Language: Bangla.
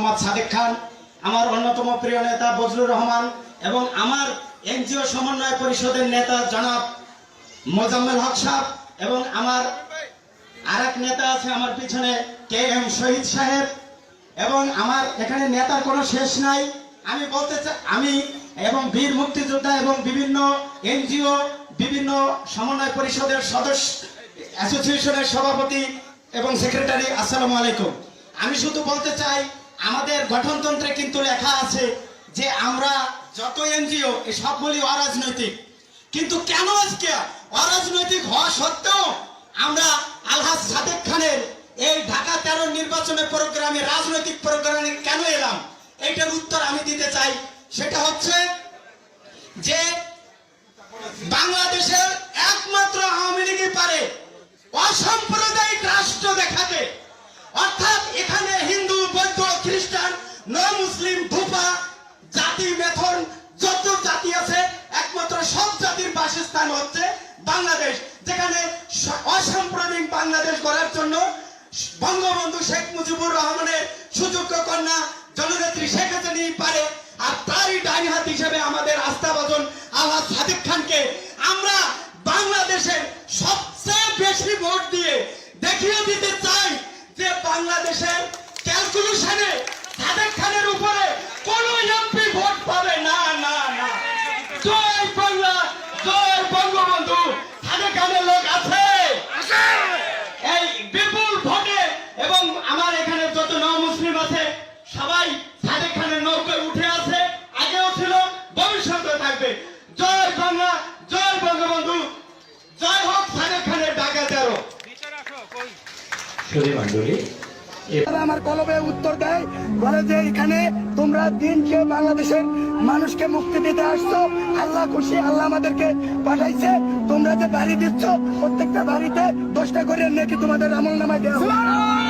মোহাম্মদ সাদেক খান, আমার অন্যতম প্রিয় নেতা বজলুর রহমান এবং আমার এনজিও সমন্বয় পরিষদের নেতা জনাব মোজাম্মেল হক সাহেব এবং আমার আরেক নেতা আছে আমার পিছনে KM শহীদ সাহেব এবং আমার এখানে নেতার কোনো শেষ নাই। আমি বলতে চাই আমি এবং বীর মুক্তিযোদ্ধা এবং বিভিন্ন এনজিও বিভিন্ন সমন্বয় পরিষদের সদস্য অ্যাসোসিয়েশনের সভাপতি এবং সেক্রেটারি, আসসালামু আলাইকুম। আমি শুধু বলতে চাই আমাদের গঠনতন্ত্রে কিন্তু লেখা আছে যে আমরা যত এনজিও সবগুলি অরাজনৈতিক, কিন্তু কেন আজকে অরাজনৈতিক হওয়া সত্ত্বেও আমরা আলহাজ সাদেক খানের এই ঢাকা 13 নির্বাচনের প্রোগ্রামে রাজনৈতিক প্রোগ্রামে কেন এলাম, এইটার উত্তর আমি দিতে চাই। সেটা হচ্ছে যে বাংলাদেশের একমাত্র আওয়ামী লীগই পারে অসাম্প্রদায়িক রাষ্ট্র দেখাতে, অর্থাৎ এখানে হিন্দু, বৌদ্ধ, খ্রিস্টান, মুসলিম, ধুপা, জাতি, মেথন যত জাতি আছে একমাত্র সব জাতির বাসস্থান হচ্ছে বাংলাদেশ, যেখানে অসাম্প্রদায়িক বাংলাদেশ গড়ার জন্য বঙ্গবন্ধু শেখ মুজিবুর রহমানের সুযোগ্য কন্যা জননেত্রী শেখ হাসিনা পারে। আর তারই ডাইন হাত হিসেবে আমাদের আস্থাভাজন আলহাজ সাদেক খানকে আমরা বাংলাদেশের সবচেয়ে বেশি ভোট দিয়ে দেখিয়ে দিতে চাই যে বাংলাদেশের ক্যালকুলেশনে সাদেক খানের উপরে কোন এমপি ভোট পাবে না। না না, জয় বাংলা, জয় বঙ্গবন্ধু। সাদেক খানের লোক আছে এই বিপুল ভোটে এবং আমার এখানে যত মুসলিম আছে সবাই সাদেক খানের নৌকায় উঠে আছে, আগেও ছিল, ভবিষ্যতে থাকবে। জয় বাংলা, জয় বঙ্গবন্ধু, জয় হোক সাদেক খানের ঢাকা 13। আমার কলবে উত্তর দেয়, বলে যে এখানে তোমরা দিনকে বাংলাদেশের মানুষকে মুক্তি দিতে আসছো, আল্লাহ খুশি, আল্লাহ আমাদেরকে পাঠাইছে, তোমরা যে বাড়ি দিচ্ছ প্রত্যেকটা বাড়িতে 10টা করে নাকি তোমাদের আমল নামায় দেওয়া হবে।